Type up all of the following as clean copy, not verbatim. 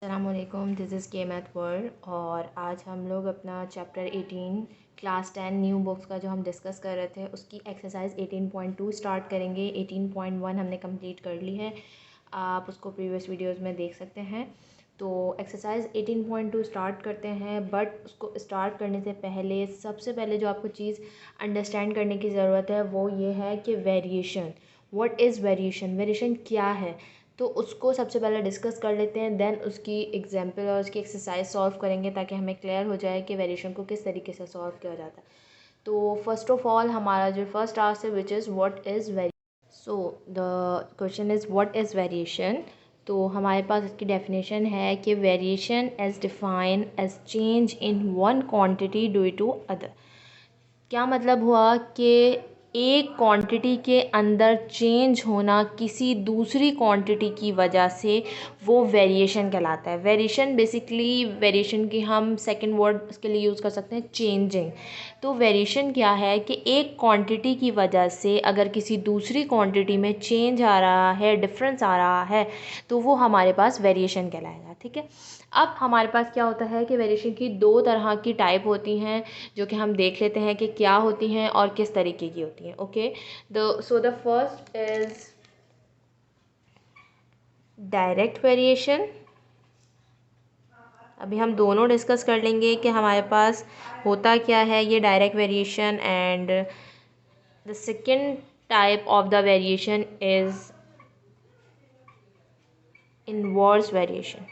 अस्सलामुअलैकुम, this is के math world. और आज हम लोग अपना चैप्टर 18 क्लास 10 न्यू बुक्स का जो हम डिस्कस कर रहे थे उसकी एक्सरसाइज 18.2 स्टार्ट करेंगे। 18.1 हमने कंप्लीट कर ली है, आप उसको प्रीवियस वीडियोस में देख सकते हैं। तो एक्सरसाइज 18.2 स्टार्ट करते हैं, बट उसको स्टार्ट करने से पहले सबसे पहले जो आपको चीज़ अंडरस्टैंड करने की ज़रूरत है वो ये है कि variation, what is variation, variation क्या है। तो उसको सबसे पहले डिस्कस कर लेते हैं, देन उसकी एग्जांपल और उसकी एक्सरसाइज सॉल्व करेंगे ताकि हमें क्लियर हो जाए कि वेरिएशन को किस तरीके से सॉल्व किया जाता है। तो फर्स्ट ऑफ ऑल हमारा जो फर्स्ट टास्क है which is what is variation. So the question is what is variation. तो हमारे पास इसकी डेफिनेशन है कि variation as define as change in one quantity due to other. क्या मतलब हुआ कि एक क्वांटिटी के अंदर चेंज होना किसी दूसरी क्वांटिटी की वजह से वो वेरिएशन कहलाता है। वेरिएशन बेसिकली, वेरिएशन की हम सेकंड वर्ड उसके लिए यूज़ कर सकते हैं चेंजिंग। तो वेरिएशन क्या है कि एक क्वांटिटी की वजह से अगर किसी दूसरी क्वांटिटी में चेंज आ रहा है, डिफरेंस आ रहा है, तो वो हमारे पास वेरिएशन कहलाएगा। ठीक है, अब हमारे पास क्या होता है कि वेरिएशन की दो तरह की टाइप होती हैं, जो कि हम देख लेते हैं कि क्या होती हैं और किस तरीके की होती हैं। Okay, the first is direct variation. अभी हम दोनों डिस्कस कर लेंगे कि हमारे पास होता क्या है ये direct variation, and the second type of the variation is inverse variation.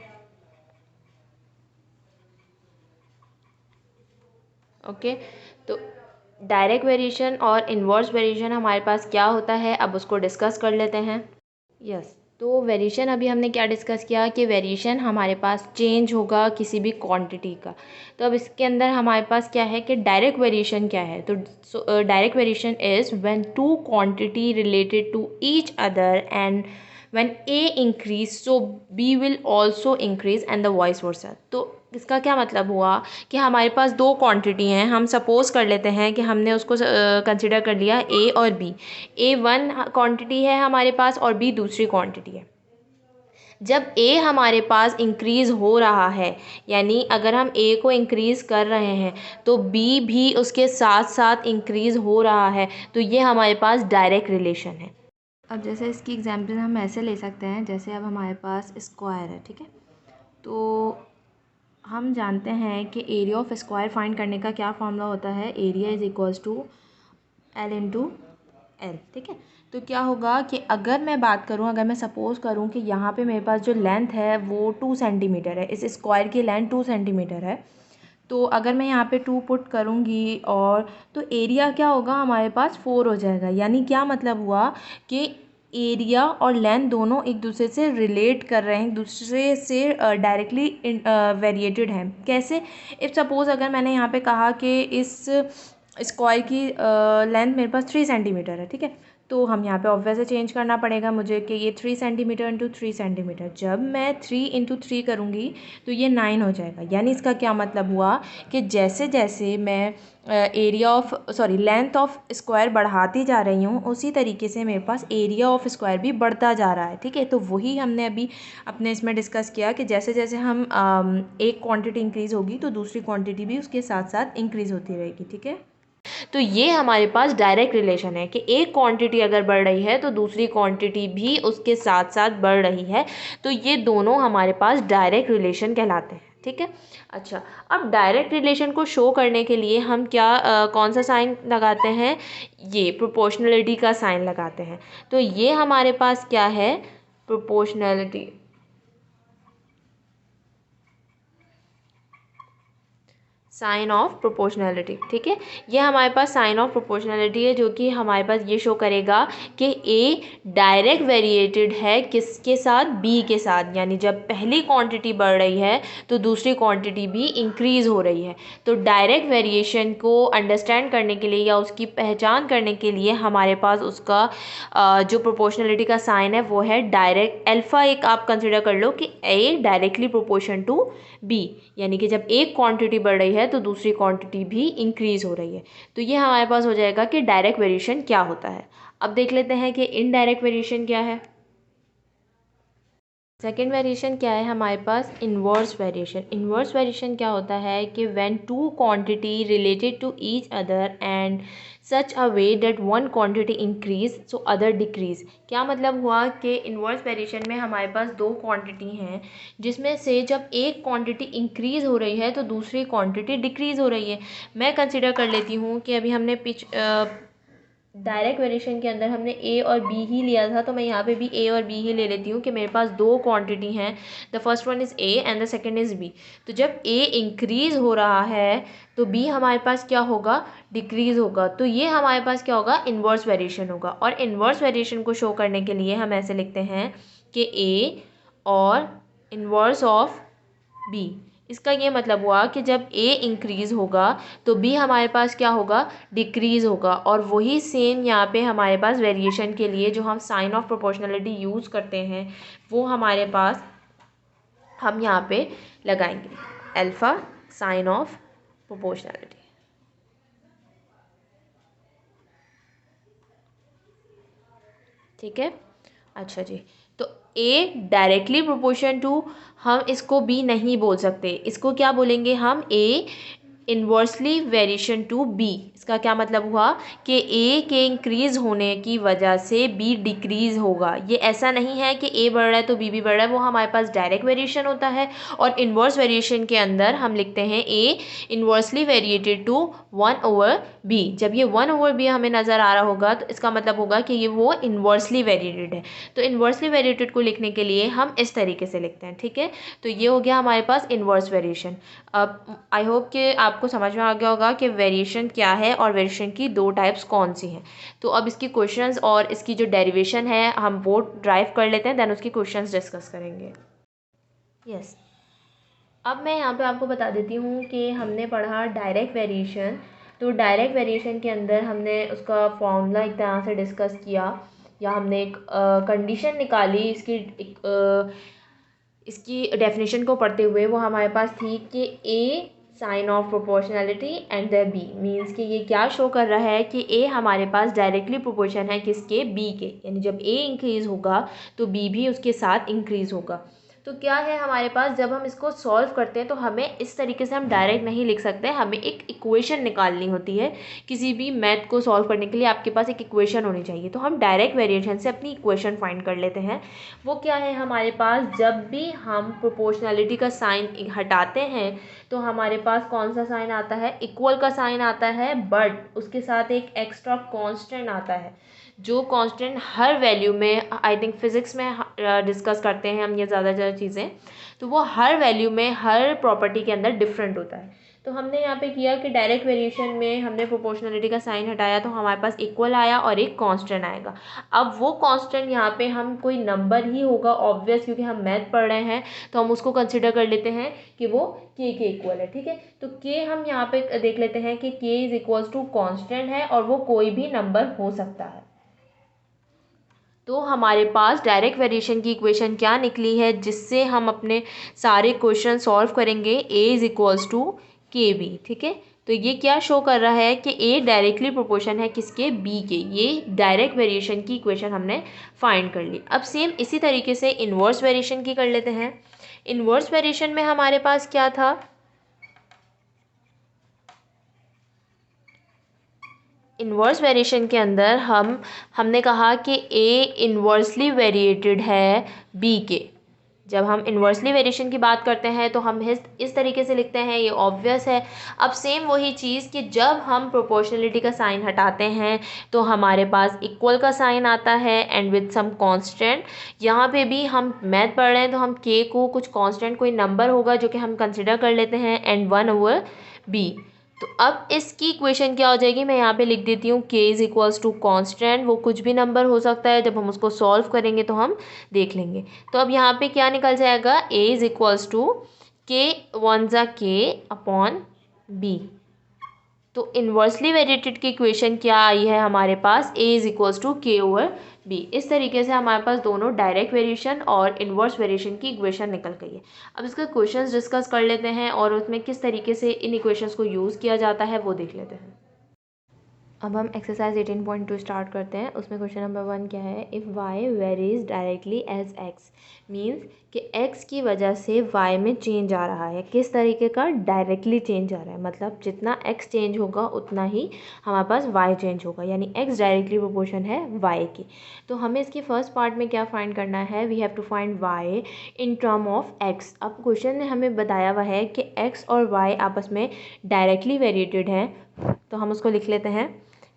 Okay, तो डायरेक्ट वेरिएशन और इनवर्स वेरिएशन हमारे पास क्या होता है, अब उसको डिस्कस कर लेते हैं। यस, तो वेरिएशन अभी हमने क्या डिस्कस किया कि वेरिएशन हमारे पास चेंज होगा किसी भी क्वांटिटी का। तो अब इसके अंदर हमारे पास क्या है कि डायरेक्ट वेरिएशन क्या है। तो direct variation is when two quantity related to each other and when a increase so b will also increase and the vice versa. तो इसका क्या मतलब हुआ कि हमारे पास दो क्वांटिटी हैं, हम सपोज़ कर लेते हैं कि हमने उसको कंसिडर कर लिया ए और बी। ए वन क्वांटिटी है हमारे पास और बी दूसरी क्वांटिटी है। जब ए हमारे पास इंक्रीज़ हो रहा है, यानी अगर हम ए को इंक्रीज़ कर रहे हैं तो बी भी उसके साथ साथ इंक्रीज़ हो रहा है, तो ये हमारे पास डायरेक्ट रिलेशन है। अब जैसे इसकी एग्जांपल हम ऐसे ले सकते हैं, जैसे अब हमारे पास स्क्वायर है। ठीक है, तो हम जानते हैं कि एरिया ऑफ स्क्वायर फाइंड करने का क्या फॉर्मूला होता है, area is equals to l into l. ठीक है, तो क्या होगा कि अगर मैं बात करूं, अगर मैं सपोज़ करूं कि यहाँ पे मेरे पास जो लेंथ है वो 2 सेंटीमीटर है, इस स्क्वायर की लेंथ 2 सेंटीमीटर है, तो अगर मैं यहाँ पे 2 पुट करूँगी और तो एरिया क्या होगा हमारे पास 4 हो जाएगा। यानी क्या मतलब हुआ कि एरिया और लेंथ दोनों एक दूसरे से रिलेट कर रहे हैं, एक दूसरे से डायरेक्टली वेरिएटेड हैं। कैसे? इफ़ सपोज़ अगर मैंने यहाँ पे कहा कि इस स्क्वायर की लेंथ मेरे पास 3 सेंटीमीटर है। ठीक है, तो हम यहाँ पे ऑब्वियसली चेंज करना पड़ेगा मुझे कि ये 3 सेंटीमीटर इंटू 3 सेंटीमीटर। जब मैं 3 इंटू 3 करूँगी तो ये 9 हो जाएगा। यानी इसका क्या मतलब हुआ कि जैसे जैसे मैं लेंथ ऑफ स्क्वायर बढ़ाती जा रही हूँ, उसी तरीके से मेरे पास एरिया ऑफ स्क्वायर भी बढ़ता जा रहा है। ठीक है, तो वही हमने अभी अपने इसमें डिस्कस किया कि जैसे जैसे हम एक क्वांटिटी इंक्रीज़ होगी तो दूसरी क्वांटिटी भी उसके साथ साथ इंक्रीज़ होती रहेगी। ठीक है, तो ये हमारे पास डायरेक्ट रिलेशन है कि एक क्वांटिटी अगर बढ़ रही है तो दूसरी क्वांटिटी भी उसके साथ साथ बढ़ रही है, तो ये दोनों हमारे पास डायरेक्ट रिलेशन कहलाते हैं। ठीक है, अच्छा, अब डायरेक्ट रिलेशन को शो करने के लिए हम कौन सा साइन लगाते हैं, ये प्रोपोर्शनलिटी का साइन लगाते हैं। तो ये हमारे पास क्या है, प्रोपोर्शनलिटी, साइन ऑफ प्रोपोर्शनलिटी। ठीक है, ये हमारे पास साइन ऑफ प्रोपोर्शनलिटी है जो कि हमारे पास ये शो करेगा कि ए डायरेक्ट वेरिएटेड है किसके साथ, बी के साथ। यानी जब पहली क्वांटिटी बढ़ रही है तो दूसरी क्वांटिटी भी इंक्रीज़ हो रही है। तो डायरेक्ट वेरिएशन को अंडरस्टैंड करने के लिए या उसकी पहचान करने के लिए हमारे पास उसका जो प्रोपोर्शनलिटी का साइन है वो है डायरेक्ट अल्फ़ा। एक आप कंसिडर कर लो कि ए डायरेक्टली प्रोपोर्शन टू बी, यानी कि जब एक क्वांटिटी बढ़ रही है तो दूसरी क्वांटिटी भी इंक्रीज़ हो रही है। तो ये हमारे पास हो जाएगा कि डायरेक्ट वेरिएशन क्या होता है। अब देख लेते हैं कि इनडायरेक्ट वेरिएशन क्या है। सेकेंड वेरिएशन क्या है हमारे पास, इन्वर्स वेरिएशन। इन्वर्स वेरिएशन क्या होता है कि when two quantity related to each other and such a way that one quantity increase so other decrease. क्या मतलब हुआ कि इन्वर्स वेरिएशन में हमारे पास दो क्वांटिटी हैं जिसमें से जब एक क्वांटिटी इंक्रीज हो रही है तो दूसरी क्वांटिटी डिक्रीज हो रही है। मैं कंसिडर कर लेती हूँ कि अभी हमने डायरेक्ट वेरिएशन के अंदर हमने ए और बी ही लिया था, तो मैं यहाँ पे भी ए और बी ही ले लेती हूँ कि मेरे पास दो क्वांटिटी हैं। The first one is a and the second is b. तो जब ए इंक्रीज़ हो रहा है तो बी हमारे पास क्या होगा, डिक्रीज़ होगा। तो ये हमारे पास क्या होगा, इन्वर्स वेरिएशन होगा। और इन्वर्स वेरिएशन को शो करने के लिए हम ऐसे लिखते हैं कि ए और इन्वर्स ऑफ बी। इसका ये मतलब हुआ कि जब ए इंक्रीज़ होगा तो बी हमारे पास क्या होगा, डिक्रीज़ होगा। और वही सेम यहाँ पे हमारे पास वेरिएशन के लिए जो हम साइन ऑफ प्रोपोर्शनलिटी यूज़ करते हैं वो हमारे पास हम यहाँ पे लगाएंगे, अल्फ़ा साइन ऑफ प्रोपोर्शनलिटी। ठीक है, अच्छा जी। तो ए डायरेक्टली प्रोपोर्शन टू, हम इसको बी नहीं बोल सकते, इसको क्या बोलेंगे हम, ए इन्वर्सली वेरिएशन टू बी। इसका क्या मतलब हुआ कि ए के इंक्रीज़ होने की वजह से बी डिक्रीज़ होगा। ये ऐसा नहीं है कि ए बढ़ रहा है तो बी भी बढ़ रहा है, वो हमारे पास डायरेक्ट वेरिएशन होता है। और इन्वर्स वेरिएशन के अंदर हम लिखते हैं ए इन्वर्सली वेरिएटेड टू 1/b। जब ये 1/b हमें नज़र आ रहा होगा तो इसका मतलब होगा कि ये वो इन्वर्सली वेरिएटेड है। तो इन्वर्सली वेरिएटेड को लिखने के लिए हम इस तरीके से लिखते हैं। ठीक है, तो ये हो गया हमारे पास इन्वर्स वेरिएशन। अब आई होप कि आपको समझ में आ गया होगा कि वेरिएशन क्या है और वेरिएशन की दो टाइप्स कौन सी हैं। तो अब इसकी क्वेश्चंस और इसकी जो डेरिवेशन है हम वो ड्राइव कर लेते हैं, देन उसकी क्वेश्चंस डिस्कस करेंगे। यस, अब मैं यहाँ पे आपको बता देती हूँ कि हमने पढ़ा डायरेक्ट वेरिएशन। तो डायरेक्ट वेरिएशन के अंदर हमने उसका फॉर्मूला एक तरह से डिस्कस किया, या हमने एक कंडीशन निकाली इसकी डेफिनेशन को पढ़ते हुए। वो हमारे पास थी कि a sign of proportionality and the b means कि ये क्या शो कर रहा है कि ए हमारे पास डायरेक्टली प्रोपोर्शन है किसके, बी के। यानी जब ए इंक्रीज़ होगा तो बी भी उसके साथ इंक्रीज़ होगा। तो क्या है हमारे पास, जब हम इसको सॉल्व करते हैं तो हमें इस तरीके से हम डायरेक्ट नहीं लिख सकते, हमें एक इक्वेशन निकालनी होती है। किसी भी मैथ को सॉल्व करने के लिए आपके पास एक इक्वेशन होनी चाहिए। तो हम डायरेक्ट वेरिएशन से अपनी इक्वेशन फाइंड कर लेते हैं। वो क्या है हमारे पास, जब भी हम प्रोपोर्शनलिटी का साइन हटाते हैं तो हमारे पास कौन सा साइन आता है, इक्वल का साइन आता है, बट उसके साथ एक एक्स्ट्रा कांस्टेंट आता है। जो कांस्टेंट हर वैल्यू में, आई थिंक फिज़िक्स में डिस्कस करते हैं हम ये ज़्यादा चीज़ें, तो वो हर वैल्यू में हर प्रॉपर्टी के अंदर डिफरेंट होता है। तो हमने यहाँ पे किया कि डायरेक्ट वेरिएशन में हमने प्रोपोर्शनलिटी का साइन हटाया तो हमारे पास इक्वल आया और एक कांस्टेंट आएगा। अब वो कांस्टेंट यहाँ पे हम कोई नंबर ही होगा ऑब्वियस, क्योंकि हम मैथ पढ़ रहे हैं तो हम उसको कंसिडर कर लेते हैं कि वो के इक्वल है। ठीक है, तो के हम यहाँ पे देख लेते हैं कि के इज़ इक्वल्स टू कांस्टेंट है और वो कोई भी नंबर हो सकता है। तो हमारे पास डायरेक्ट वेरिएशन की इक्वेशन क्या निकली है, जिससे हम अपने सारे क्वेश्चन सॉल्व करेंगे, ए इज़ इक्वल्स टू के बी। ठीक है, तो ये क्या शो कर रहा है कि ए डायरेक्टली प्रोपोर्शन है किसके, बी के। ये डायरेक्ट वेरिएशन की इक्वेशन हमने फाइंड कर ली। अब सेम इसी तरीके से इन्वर्स वेरिएशन की कर लेते हैं। इन्वर्स वेरिएशन में हमारे पास क्या था, इन्वर्स वेरिएशन के अंदर हमने कहा कि ए इन्वर्सली वेरिएटेड है बी के। जब हम इन्वर्सली वेरिएशन की बात करते हैं तो हम इस तरीके से लिखते हैं, ये ऑब्वियस है। अब सेम वही चीज़ कि जब हम प्रोपोर्शनलिटी का साइन हटाते हैं तो हमारे पास इक्वल का साइन आता है एंड विद सम कांस्टेंट। यहाँ पे भी हम मैथ पढ़ रहे हैं तो हम के को कुछ कांस्टेंट कोई नंबर होगा जो कि हम कंसिडर कर लेते हैं एंड 1/b। तो अब इसकी इक्वेशन क्या हो जाएगी, मैं यहाँ पे लिख देती हूँ के इज़ इक्वल्स टू कॉन्स्टेंट। वो कुछ भी नंबर हो सकता है, जब हम उसको सॉल्व करेंगे तो हम देख लेंगे। तो अब यहाँ पे क्या निकल जाएगा, ए इज़ इक्वल्स टू के 1 के अपॉन बी। तो इन्वर्सली वेरिएटेड की इक्वेशन क्या आई है हमारे पास, ए इज़ इक्वल्स टू के ओवर बी। इस तरीके से हमारे पास दोनों डायरेक्ट वेरिएशन और इन्वर्स वेरिएशन की इक्वेशन निकल गई है। अब इसके क्वेश्चंस डिस्कस कर लेते हैं और उसमें किस तरीके से इन इक्वेशंस को यूज़ किया जाता है वो देख लेते हैं। अब हम एक्सरसाइज 18.2 स्टार्ट करते हैं। उसमें क्वेश्चन नंबर 1 क्या है, if y varies directly as x means कि x की वजह से y में चेंज आ रहा है। किस तरीके का? डायरेक्टली चेंज आ रहा है, मतलब जितना x चेंज होगा उतना ही हमारे पास y चेंज होगा, यानी x डायरेक्टली प्रोपोर्शन है y की। तो हमें इसकी फर्स्ट पार्ट में क्या फाइंड करना है, we have to find y in term of x। अब क्वेश्चन ने हमें बताया हुआ है कि x और y आपस में डायरेक्टली वेरिएटेड हैं, तो हम उसको लिख लेते हैं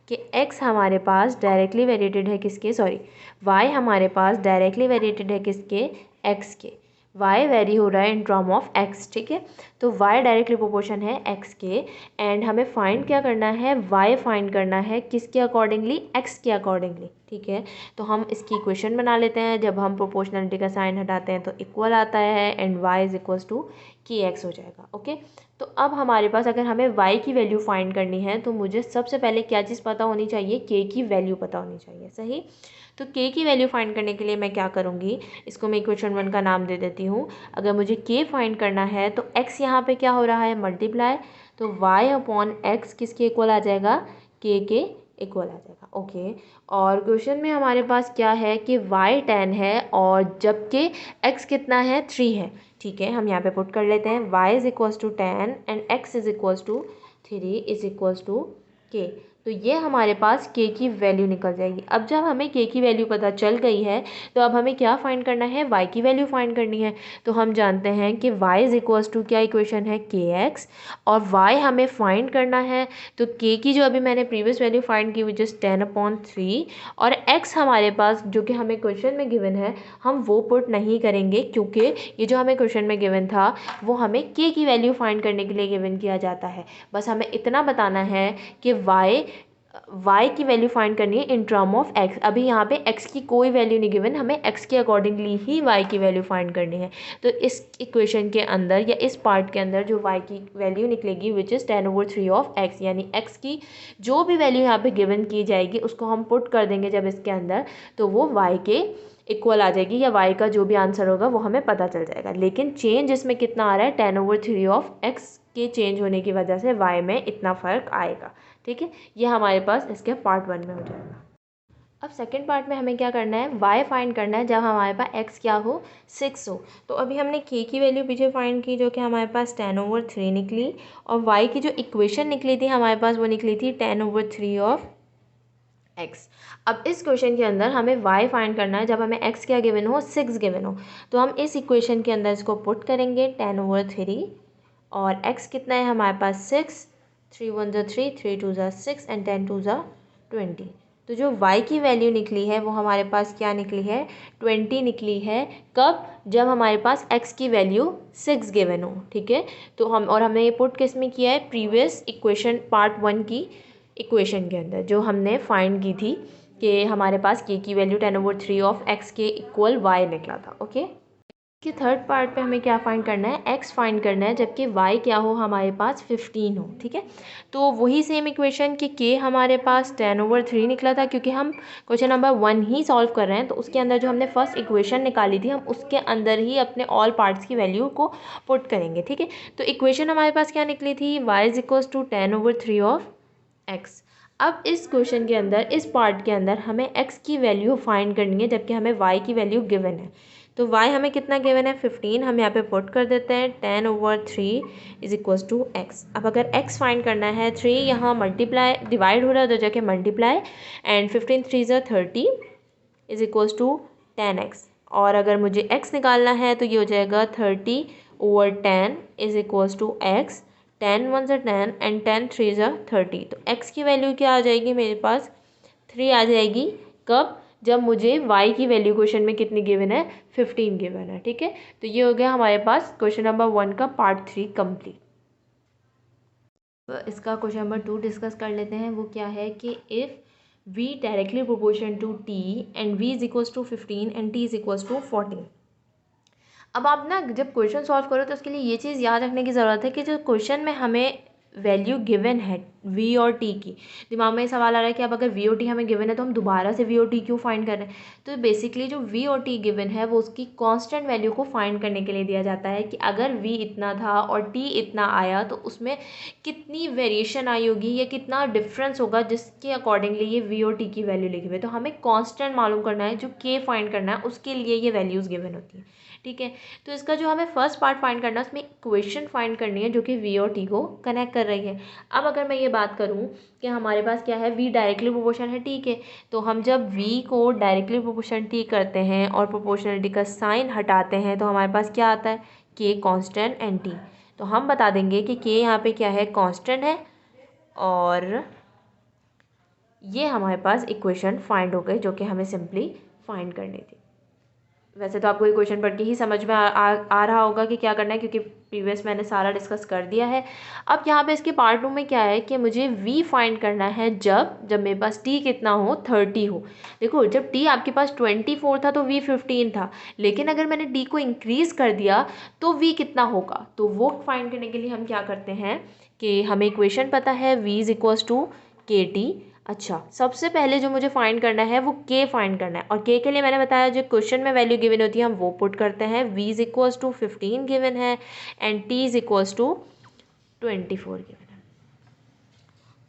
कि x हमारे पास डायरेक्टली वेरिएटेड है किसके, सॉरी y हमारे पास डायरेक्टली वेरिएटेड है किसके, x के। y वेरी हो रहा है इन टर्म ऑफ x, ठीक है। तो y डायरेक्टली प्रोपोर्शन है x के, एंड हमें फाइंड क्या करना है, y फाइंड करना है किसके अकॉर्डिंगली, x के अकॉर्डिंगली, ठीक है। तो हम इसकी इक्वेशन बना लेते हैं। जब हम प्रोपोर्शनलिटी का साइन हटाते हैं तो इक्वल आता है and y is equals to kx हो जाएगा, ओके। तो अब हमारे पास अगर हमें y की वैल्यू फाइंड करनी है तो मुझे सबसे पहले क्या चीज़ पता होनी चाहिए, k की वैल्यू पता होनी चाहिए, सही। तो k की वैल्यू फाइंड करने के लिए मैं क्या करूँगी, इसको मैं इक्वेशन 1 का नाम दे देती हूँ। अगर मुझे k फाइंड करना है तो x यहाँ पे क्या हो रहा है, मल्टीप्लाई, तो y अपॉन x किसके इक्वल आ जाएगा, k के इक्वल आ जाएगा, ओके। और क्वेश्चन में हमारे पास क्या है कि y 10 है और जबकि x कितना है, 3 है, ठीक है। हम यहाँ पे पुट कर लेते हैं y is equals to 10 and x is equals to 3 is equals to k। तो ये हमारे पास k की वैल्यू निकल जाएगी। अब जब हमें k की वैल्यू पता चल गई है तो अब हमें क्या फाइंड करना है, y की वैल्यू फाइंड करनी है। तो हम जानते हैं कि y इज इक्वल्स टू क्या इक्वेशन है, kx, और y हमें फाइंड करना है। तो k की जो अभी मैंने प्रीवियस वैल्यू फाइंड की विच इज़ 10/3, और x हमारे पास जो कि हमें क्वेश्चन में गिवन है हम वो पुट नहीं करेंगे, क्योंकि ये जो हमें क्वेश्चन में गिवन था वो हमें k की वैल्यू फाइंड करने के लिए गिवन किया जाता है। बस हमें इतना बताना है कि y की वैल्यू फाइंड करनी है इन टर्म ऑफ x। अभी यहाँ पे x की कोई वैल्यू नहीं गिवन, हमें x के अकॉर्डिंगली ही y की वैल्यू फाइंड करनी है। तो इस इक्वेशन के अंदर या इस पार्ट के अंदर जो y की वैल्यू निकलेगी विच इज़ 10/3 ऑफ x, यानी x की जो भी वैल्यू यहाँ पे गिवन की जाएगी उसको हम पुट कर देंगे जब इसके अंदर, तो वो y के इक्वल आ जाएगी, या y का जो भी आंसर होगा वो हमें पता चल जाएगा। लेकिन चेंज इसमें कितना आ रहा है, 10/3 ऑफ x के चेंज होने की वजह से y में इतना फ़र्क आएगा, ठीक है। ये हमारे पास इसके पार्ट 1 में हो जाएगा। अब सेकंड पार्ट में हमें क्या करना है, y फाइंड करना है जब हमारे पास x क्या हो, 6 हो। तो अभी हमने k की वैल्यू पीछे फाइंड की जो कि हमारे पास 10/3 निकली, और y की जो इक्वेशन निकली थी हमारे पास वो निकली थी 10/3 ऑफ x। अब इस क्वेश्चन के अंदर हमें y फाइंड करना है जब हमें x क्या गिवन हो, 6 गिवन हो। तो हम इस इक्वेशन के अंदर इसको पुट करेंगे 10/3, और x कितना है हमारे पास 6, 3 1 ज़ा 3, 3 2 ज़ा 6 एंड 10 2 ज़ा 20। तो जो y की वैल्यू निकली है वो हमारे पास क्या निकली है, 20 निकली है। कब? जब हमारे पास x की वैल्यू 6 गिवन हो, ठीक है। तो हमने ये पुट किस में किया है, प्रीवियस इक्वेशन पार्ट 1 की इक्वेशन के अंदर जो हमने फाइंड की थी कि हमारे पास k की वैल्यू 10/3 ऑफ x के इक्वल y निकला था, ओके। कि थर्ड पार्ट पे हमें क्या फाइंड करना है, x फाइंड करना है जबकि y क्या हो, हमारे पास 15 हो, ठीक है। तो वही सेम इक्वेशन कि k हमारे पास 10/3 निकला था, क्योंकि हम क्वेश्चन नंबर 1 ही सॉल्व कर रहे हैं। तो उसके अंदर जो हमने फर्स्ट इक्वेशन निकाली थी हम उसके अंदर ही अपने ऑल पार्ट्स की वैल्यू को पुट करेंगे, ठीक है। तो इक्वेशन हमारे पास क्या निकली थी, y is equals to 10/3 of x। अब इस क्वेश्चन के अंदर इस पार्ट के अंदर हमें x की वैल्यू फाइंड करनी है जबकि हमें y की वैल्यू गिवन है। तो y हमें कितना गिवन है, 15। हम यहाँ पे पुट कर देते हैं 10/3 इज इक्वल्स टू x। अब अगर x फाइंड करना है, 3 यहाँ मल्टीप्लाई डिवाइड हो रहा है तो जाके मल्टीप्लाई, एंड 15 3 ज़ा 30 इज इक्वल्स टू 10x। और अगर मुझे x निकालना है तो ये हो जाएगा 30/10 इज इक्वल्स टू x। 10 1 ज़ा 10 एंड 10 3 ज़ा 30। तो x की वैल्यू क्या आ जाएगी मेरे पास, 3 आ जाएगी। कब? जब मुझे y की वैल्यू क्वेश्चन में कितनी गिवन है, 15 गिवन है, ठीक है। तो ये हो गया हमारे पास क्वेश्चन नंबर 1 का पार्ट 3 कंप्लीट। तो इसका क्वेश्चन नंबर 2 डिस्कस कर लेते हैं। वो क्या है कि if v directly proportion to t and v is equals to 15 and t is equals to 14। अब आप ना जब क्वेश्चन सॉल्व करो तो उसके लिए ये चीज़ याद रखने की ज़रूरत है कि जो क्वेश्चन में हमें वैल्यू गिवन है v और t की, दिमाग में सवाल आ रहा है कि अब अगर v और t हमें गिवन है तो हम दोबारा से v और t क्यों फाइंड कर रहे हैं। तो बेसिकली जो v और t गिवन है वो उसकी कांस्टेंट वैल्यू को फाइंड करने के लिए दिया जाता है कि अगर v इतना था और t इतना आया तो उसमें कितनी वेरिएशन आई होगी या कितना डिफरेंस होगा, जिसके अकॉर्डिंगली ये v और t की वैल्यू लिखी हुई है। तो हमें कांस्टेंट मालूम करना है, जो k फाइंड करना है, उसके लिए ये वैल्यूज़ गिवन होती हैं। ठीक है, तो इसका जो हमें फर्स्ट पार्ट फाइंड करना है उसमें इक्वेशन फाइंड करनी है जो कि v और t को कनेक्ट कर रही है। अब अगर मैं ये बात करूँ कि हमारे पास क्या है, v डायरेक्टली प्रोपोर्शन है t के, तो हम जब v को डायरेक्टली प्रोपोर्शन t करते हैं और प्रोपोर्शनलिटी का साइन हटाते हैं तो हमारे पास क्या आता है, k कांस्टेंट एंड t। तो हम बता देंगे कि k यहाँ पे क्या है, कांस्टेंट है, और ये हमारे पास इक्वेशन फाइंड हो गई जो कि हमें सिंपली फाइंड करनी थी। वैसे तो आपको इक्वेशन पढ़ के ही समझ में आ रहा होगा कि क्या करना है, क्योंकि प्रीवियस मैंने सारा डिस्कस कर दिया है। अब यहाँ पे इसके पार्ट 2 में क्या है कि मुझे v फाइंड करना है जब मेरे पास t कितना हो, 30 हो। देखो जब t आपके पास 24 था तो v 15 था, लेकिन अगर मैंने t को इंक्रीज़ कर दिया तो v कितना होगा। तो वो फाइंड करने के लिए हम क्या करते हैं कि हमें इक्वेशन पता है v इज़ इक्वल्स टू के टी। अच्छा, सबसे पहले जो मुझे फाइंड करना है वो k फाइंड करना है, और k के लिए मैंने बताया जो क्वेश्चन में वैल्यू गिवन होती है हम वो पुट करते हैं। v is equals to 15 given है and t is equals to 24 given है।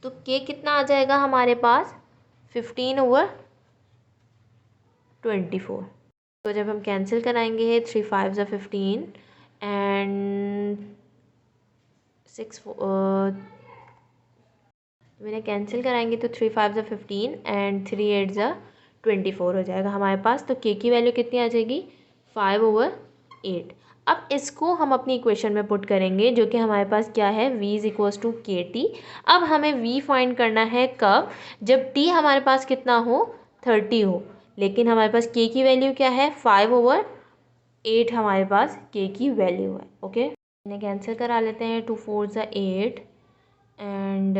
तो k कितना आ जाएगा हमारे पास, 15 ओवर 24। तो जब हम कैंसिल कराएंगे 3 5 ज़ा 15 एंड 6 मैंने कैंसिल कराएंगे तो 3 5 ज़ा 15 एंड 3 8 ज़ा 24 हो जाएगा हमारे पास। तो k की वैल्यू कितनी आ जाएगी, 5 ओवर 8। अब इसको हम अपनी इक्वेशन में पुट करेंगे जो कि हमारे पास क्या है, v इज़ इक्वल्स टू के टी। अब हमें v फाइंड करना है कब, जब t हमारे पास कितना हो, 30 हो, लेकिन हमारे पास k की वैल्यू क्या है, 5 ओवर 8 हमारे पास k की वैल्यू है। ओके, इन्हें कैंसिल करा लेते हैं, 2 4 ज़ा 8 एंड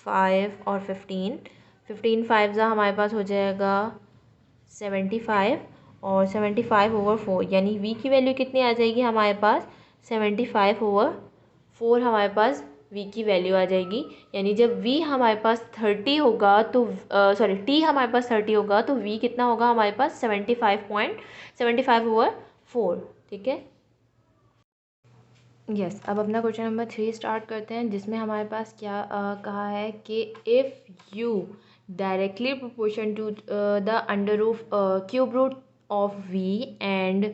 5 और 15 5 ज़ा हमारे पास हो जाएगा 75 और 75 ओवर 4, यानी v की वैल्यू कितनी आ जाएगी हमारे पास, 75 ओवर 4 हमारे पास v की वैल्यू आ जाएगी। यानी जब v हमारे पास 30 होगा तो t हमारे पास 30 होगा तो v कितना होगा हमारे पास, 75 ओवर 4। ठीक है, यस। अब अपना क्वेश्चन नंबर 3 स्टार्ट करते हैं, जिसमें हमारे पास क्या कहा है कि if u directly proportion to the under root cube root of v and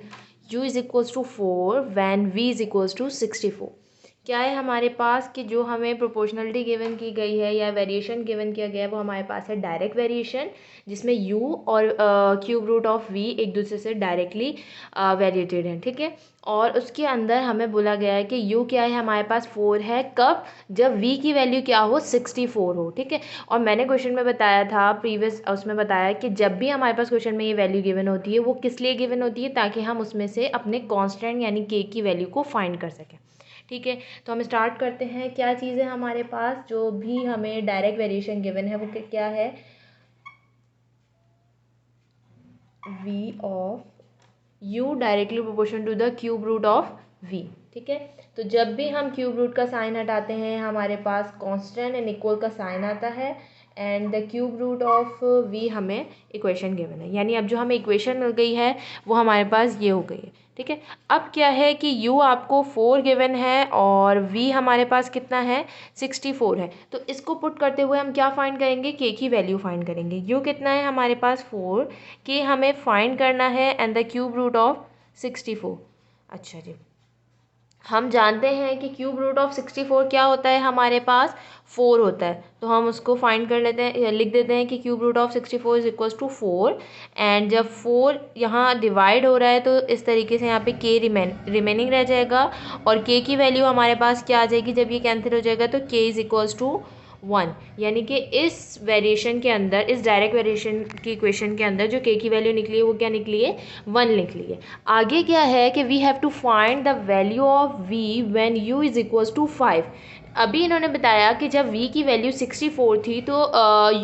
u is equals to 4 when v is equals to 64। क्या है हमारे पास कि जो हमें प्रोपोर्शनलिटी गिवन की गई है या वेरिएशन गिवन किया गया है वो हमारे पास है डायरेक्ट वेरिएशन, जिसमें u और क्यूब रूट ऑफ v एक दूसरे से डायरेक्टली वेरिएटेड हैं। ठीक है, और उसके अंदर हमें बोला गया है कि u क्या है हमारे पास 4 है, कब, जब v की वैल्यू क्या हो, 64 हो। ठीक है, और मैंने क्वेश्चन में बताया था प्रीवियस, उसमें बताया कि जब भी हमारे पास क्वेश्चन में ये वैल्यू गिवन होती है वो किस लिए गिवन होती है, ताकि हम उसमें से अपने कांस्टेंट यानी k की वैल्यू को फाइंड कर सकें। ठीक है, तो हम स्टार्ट करते हैं। क्या चीज़ है हमारे पास, जो भी हमें डायरेक्ट वेरिएशन गिवन है वो क्या है, v of u directly proportion to the cube root of v। ठीक है, तो जब भी हम क्यूब रूट का साइन हटाते हैं हमारे पास कांस्टेंट एंड इक्वल का साइन आता है and the cube root of v हमें इक्वेशन गिवन है, यानी अब जो हमें इक्वेशन मिल गई है वो हमारे पास ये हो गई है। ठीक है, अब क्या है कि u आपको 4 गिवन है और v हमारे पास कितना है, 64 है। तो इसको पुट करते हुए हम क्या फाइंड करेंगे, k की वैल्यू फाइंड करेंगे। u कितना है हमारे पास 4, k हमें फाइंड करना है and the cube root of 64। अच्छा जी, हम जानते हैं कि क्यूब रूट ऑफ 64 क्या होता है, हमारे पास 4 होता है। तो हम उसको फाइंड कर लेते हैं, लिख देते हैं कि cube root of 64 is equals to 4 and जब 4 यहाँ डिवाइड हो रहा है तो इस तरीके से यहाँ पे k रिमेनिंग रह जाएगा और k की वैल्यू हमारे पास क्या आ जाएगी, जब ये कैंसिल हो जाएगा तो k इज इक्वल्स टू 1। यानी कि इस वेरिएशन के अंदर, इस डायरेक्ट वेरिएशन की इक्वेशन के अंदर जो k की वैल्यू निकली है वो क्या निकली है, 1 निकली है। आगे क्या है कि we have to find the value of v when u is equals to 5। अभी इन्होंने बताया कि जब v की वैल्यू 64 थी तो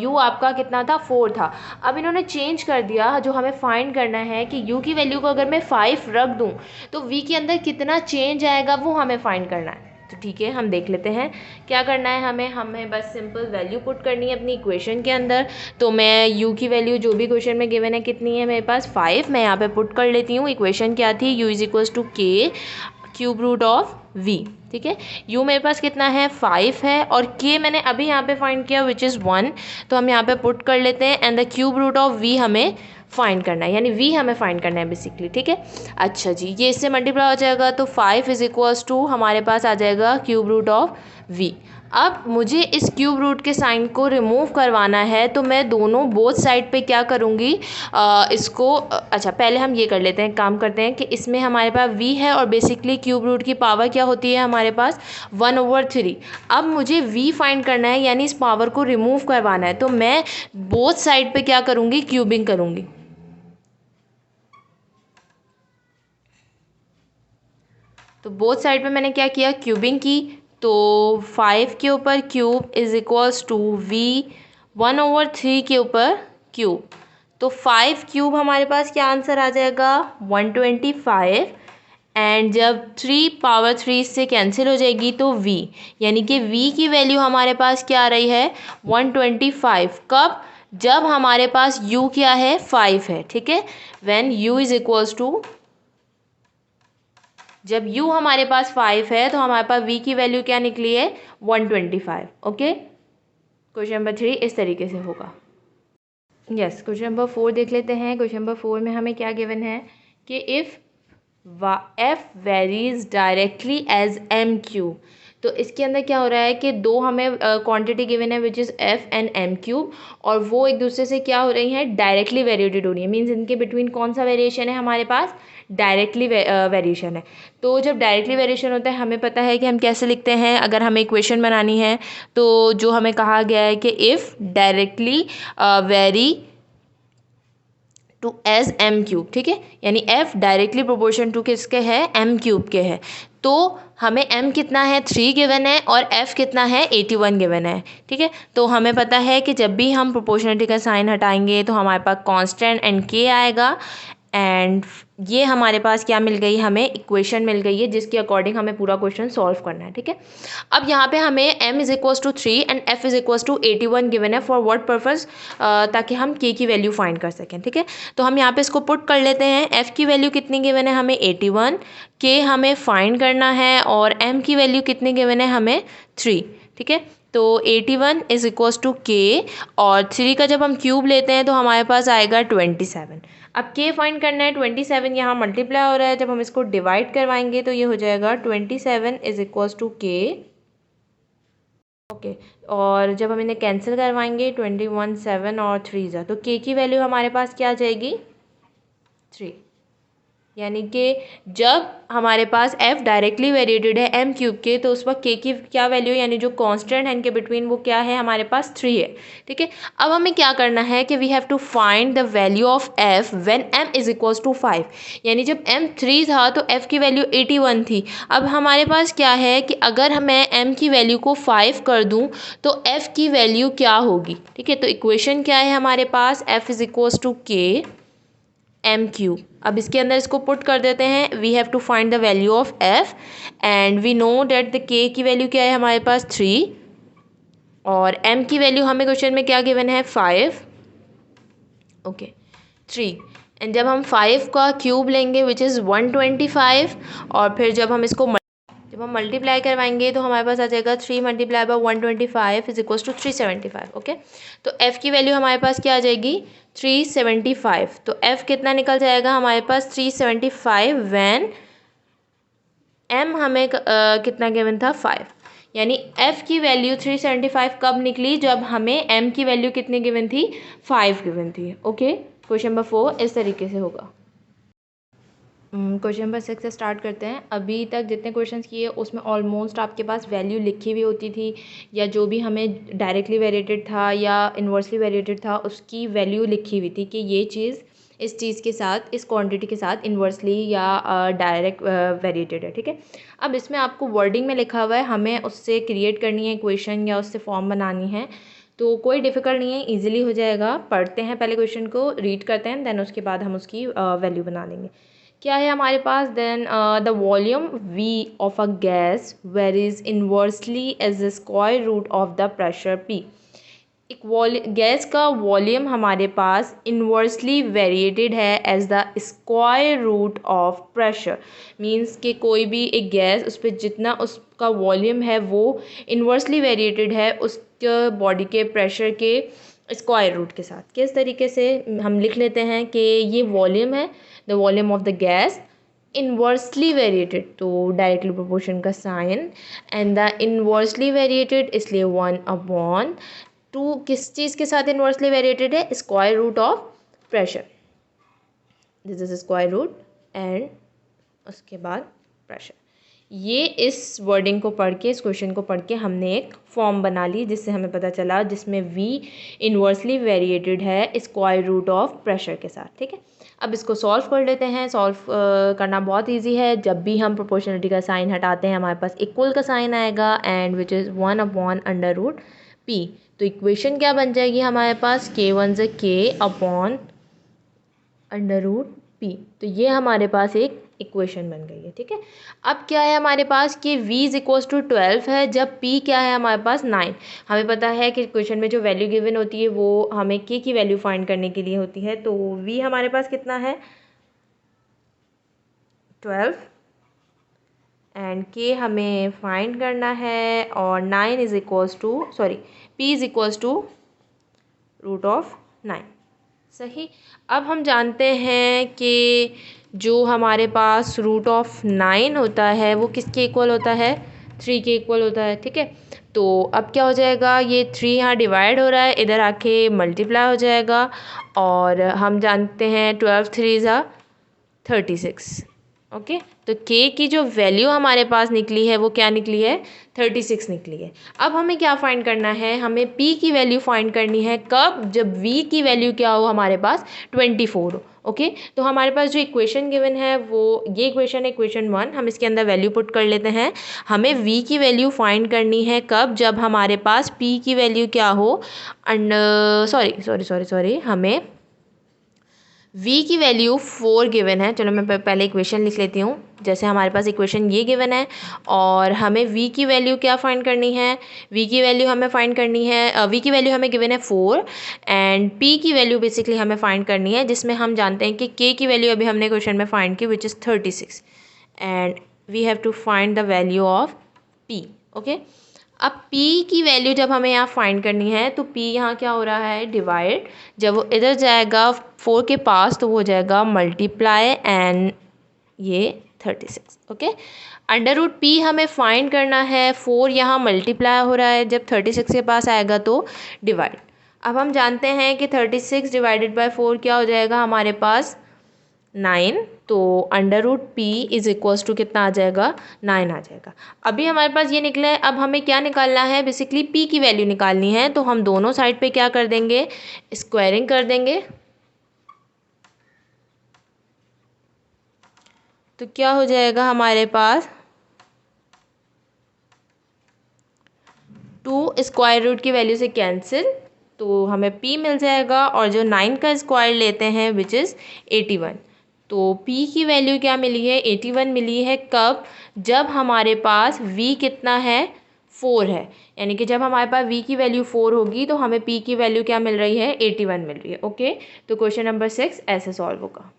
u आपका कितना था, 4 था। अब इन्होंने चेंज कर दिया, जो हमें फाइंड करना है कि u की वैल्यू को अगर मैं 5 रख दूं तो v के अंदर कितना चेंज आएगा वो हमें फाइंड करना है। तो ठीक है, हम देख लेते हैं क्या करना है हमें बस सिंपल वैल्यू पुट करनी है अपनी इक्वेशन के अंदर। तो मैं u की वैल्यू जो भी क्वेश्चन में गिवन है कितनी है मेरे पास 5, मैं यहाँ पे पुट कर लेती हूँ। इक्वेशन क्या थी, u is equals to k cube root of v। ठीक है, u मेरे पास कितना है 5 है और k मैंने अभी यहाँ पे फाइंड किया विच इज़ 1, तो हम यहाँ पे पुट कर लेते हैं and the cube root of v हमें फाइंड करना है, यानी v हमें फाइंड करना है बेसिकली। ठीक है, अच्छा जी, ये इससे मल्टीप्लाई हो जाएगा तो 5 इज इक्वल्स टू हमारे पास आ जाएगा क्यूब रूट ऑफ v। अब मुझे इस क्यूब रूट के साइन को रिमूव करवाना है, तो मैं दोनों बोथ साइड पे क्या करूँगी, इसको अच्छा पहले हम ये कर लेते हैं, काम करते हैं कि इसमें हमारे पास v है और बेसिकली क्यूब रूट की पावर क्या होती है हमारे पास 1/3। अब मुझे v फाइंड करना है, यानी इस पावर को रिमूव करवाना है, तो मैं बोथ साइड पे क्या करूँगी, क्यूबिंग करूँगी। तो बोथ साइड पे मैंने क्या किया, क्यूबिंग की। तो 5 के ऊपर cube is equals to v 1/3 के ऊपर क्यूब। तो 5 क्यूब हमारे पास क्या आंसर आ जाएगा 125, एंड जब 3 पावर 3 से कैंसिल हो जाएगी तो v, यानी कि v की वैल्यू हमारे पास क्या आ रही है 125। कब, जब हमारे पास u क्या है 5 है। ठीक है, when u is equals to, जब u हमारे पास 5 है तो हमारे पास v की वैल्यू क्या निकली है 125। ओके, क्वेश्चन नंबर 3 इस तरीके से होगा। यस, क्वेश्चन नंबर 4 देख लेते हैं। क्वेश्चन नंबर 4 में हमें क्या गिवन है कि if f varies directly as m cube. तो इसके अंदर क्या हो रहा है कि दो हमें क्वांटिटी गिवन है which is f and m cube, और वो एक दूसरे से क्या हो रही हैं, डायरेक्टली वेरिएटेड हो रही है। मीन्स इनके बिटवीन कौन सा वेरिएशन है हमारे पास, डायरेक्टली वेरिएशन है। तो जब डायरेक्टली वेरिएशन होता है हमें पता है कि हम कैसे लिखते हैं, अगर हमें इक्वेशन बनानी है तो जो हमें कहा गया है कि if directly vary to as m cube. ठीक है, यानी f डायरेक्टली प्रोपोर्शन टू किसके है, m क्यूब के है। तो हमें m कितना है 3 गिवन है और f कितना है 81 गिवन है। ठीक है, तो हमें पता है कि जब भी हम प्रोपोर्शनलिटी का साइन हटाएंगे तो हमारे पास कांस्टेंट एंड k आएगा, एंड ये हमारे पास क्या मिल गई, हमें इक्वेशन मिल गई है जिसके अकॉर्डिंग हमें पूरा क्वेश्चन सॉल्व करना है। ठीक है, अब यहाँ पे हमें m is equals to 3 and f is equals to 81 given है फॉर व्हाट पर्पस, ताकि हम k की वैल्यू फाइंड कर सकें। ठीक है, तो हम यहाँ पे इसको पुट कर लेते हैं। f की वैल्यू कितनी गिवन है हमें 81, k हमें फाइंड करना है और m की वैल्यू कितनी गिवन है हमें 3। ठीक है, तो 81 इज इक्वल्स टू k, और 3 का जब हम क्यूब लेते हैं तो हमारे पास आएगा 27। अब k फाइंड करना है, 27 यहाँ मल्टीप्लाई हो रहा है, जब हम इसको डिवाइड करवाएंगे तो ये हो जाएगा 27 is equals to k। Okay, और जब हम इन्हें कैंसिल करवाएंगे 21 7 और 3 जा, तो k की वैल्यू हमारे पास क्या आ जाएगी 3। यानी कि जब हमारे पास f डायरेक्टली वेरिएटेड है m क्यूब के, तो उस वक्त k की क्या वैल्यू, यानी जो कांस्टेंट है इनके बिटवीन वो क्या है हमारे पास 3 है। ठीक है, अब हमें क्या करना है कि we have to find the value of f when m is equals to 5। यानी जब m 3 था तो f की वैल्यू 81 थी। अब हमारे पास क्या है कि अगर मैं m की वैल्यू को 5 कर दूँ तो f की वैल्यू क्या होगी। ठीक है, तो इक्वेशन क्या है हमारे पास, f is equals to k m cube. अब इसके अंदर इसको पुट कर देते हैं, we have to find the value of f and we know that the k की वैल्यू क्या है हमारे पास 3, और m की वैल्यू हमें क्वेश्चन में क्या गिवन है 5। ओके, 3, एंड जब हम 5 का क्यूब लेंगे विच इज़ 125, और फिर जब हम इसको मल्टीप्लाई करवाएंगे तो हमारे पास आ जाएगा 3 multiply by 125 is equals to 375। Okay, तो f की वैल्यू हमारे पास क्या आ जाएगी 375। तो f कितना निकल जाएगा हमारे पास 375 व्हेन m हमें कितना गिवन था 5। यानी f की वैल्यू 375 कब निकली, जब हमें m की वैल्यू कितनी गिवन थी 5 गिवन थी। ओके, क्वेश्चन नंबर 4 इस तरीके से होगा। क्वेश्चन नंबर 6 से स्टार्ट करते हैं। अभी तक जितने क्वेश्चंस किए उसमें ऑलमोस्ट आपके पास वैल्यू लिखी हुई होती थी, या जो भी हमें डायरेक्टली वेरिएटेड था या इन्वर्सली वेरिएटेड था उसकी वैल्यू लिखी हुई थी कि ये चीज़ इस चीज़ के साथ, इस क्वांटिटी के साथ इन्वर्सली या डायरेक्ट वेरिएटेड है। ठीक है, अब इसमें आपको वर्डिंग में लिखा हुआ है, हमें उससे क्रिएट करनी है इक्वेशन या उससे फॉर्म बनानी है, तो कोई डिफ़िकल्ट नहीं है, ईजिली हो जाएगा। पढ़ते हैं पहले क्वेश्चन को, रीड करते हैं, देन उसके बाद हम उसकी वैल्यू बना लेंगे। क्या है हमारे पास then the volume V of a gas varies inversely as the square root of the pressure P। एक गैस का वॉल्यूम हमारे पास इन्वर्सली वेरिएटेड है as the square root of pressure. Means कि कोई भी एक गैस उस पर जितना उसका वॉल्यूम है वो इन्वर्सली वेरिएटेड है उसके बॉडी के प्रेशर के स्क्वायर रूट के साथ। किस तरीके से हम लिख लेते हैं कि ये वॉल्यूम है, the volume of the gas inversely variated, तो डायरेक्टली प्रोपोर्शन का sign and the inversely variated इसलिए 1/2 किस चीज़ के साथ इन्वर्सली वेरिएटेड है, square root of pressure. This is square root and उसके बाद प्रेशर। ये इस वर्डिंग को पढ़ के, इस क्वेश्चन को पढ़ के हमने एक फॉर्म बना ली जिससे हमें पता चला जिसमें V इन्वर्सली वेरिएटेड है स्क्वायर रूट ऑफ प्रेशर के साथ। ठीक है, अब इसको सॉल्व कर लेते हैं। सॉल्व करना बहुत इजी है। जब भी हम प्रोपोर्शनलिटी का साइन हटाते हैं हमारे पास इक्वल का साइन आएगा एंड विच इज़ 1/√P। तो इक्वेशन क्या बन जाएगी हमारे पास, K1 से K अपॉन √P। तो ये हमारे पास एक इक्वेशन बन गई है। ठीक है, अब क्या है हमारे पास कि V इज इक्वल्स टू 12 है जब P क्या है हमारे पास 9। हमें पता है कि इक्वेशन में जो वैल्यू गिवन होती है वो हमें K की वैल्यू फाइंड करने के लिए होती है। तो V हमारे पास कितना है 12 एंड K हमें फाइंड करना है और 9 is equals to P is equals to √9। सही। अब हम जानते हैं कि जो हमारे पास √9 होता है वो किसके इक्वल होता है, 3 के इक्वल होता है। ठीक है, तो अब क्या हो जाएगा, ये 3 यहाँ डिवाइड हो रहा है, इधर आके मल्टीप्लाई हो जाएगा और हम जानते हैं 12 3 ज़ा 36। ओके, तो K की जो वैल्यू हमारे पास निकली है वो क्या निकली है, 36 निकली है। अब हमें क्या फाइंड करना है, हमें P की वैल्यू फाइंड करनी है कब, जब V की वैल्यू क्या हो हमारे पास 24 हो। ओके, तो हमारे पास जो इक्वेशन गिवन है वो ये इक्वेशन है, इक्वेशन 1। हम इसके अंदर वैल्यू पुट कर लेते हैं। हमें V की वैल्यू फाइंड करनी है कब, जब हमारे पास P की वैल्यू क्या हो हमें V की वैल्यू 4 गिवन है। चलो मैं पहले इक्वेशन लिख लेती हूँ। जैसे हमारे पास इक्वेशन ये गिवन है और हमें V की वैल्यू क्या फाइंड करनी है, V की वैल्यू हमें फाइंड करनी है, V की वैल्यू हमें गिवन है 4 एंड P की वैल्यू बेसिकली हमें फाइंड करनी है, जिसमें हम जानते हैं कि K की वैल्यू अभी हमने क्वेश्चन में फाइंड की which is 36 and we have to find the value of P। Okay, अब P की वैल्यू जब हमें यहाँ फाइंड करनी है तो P यहाँ क्या हो रहा है, डिवाइड। जब वो इधर जाएगा 4 के पास तो वो हो जाएगा मल्टीप्लाई एंड ये 36। ओके, √P हमें फाइंड करना है, 4 यहाँ मल्टीप्लाई हो रहा है, जब 36 के पास आएगा तो डिवाइड। अब हम जानते हैं कि 36 डिवाइडेड बाय 4 क्या हो जाएगा हमारे पास 9। तो √P इज इक्वल्स टू कितना आ जाएगा, 9 आ जाएगा। अभी हमारे पास ये निकला है। अब हमें क्या निकालना है, बेसिकली P की वैल्यू निकालनी है। तो हम दोनों साइड पे क्या कर देंगे, स्क्वायरिंग कर देंगे। तो क्या हो जाएगा हमारे पास 2 स्क्वायर रूट की वैल्यू से कैंसिल, तो हमें P मिल जाएगा और जो 9 का स्क्वायर लेते हैं विच इज़ 81। तो P की वैल्यू क्या मिली है, 81 मिली है। कब, जब हमारे पास V कितना है 4 है, यानी कि जब हमारे पास V की वैल्यू 4 होगी तो हमें P की वैल्यू क्या मिल रही है, 81 मिल रही है। ओके, तो क्वेश्चन नंबर 6 ऐसे सॉल्व होगा।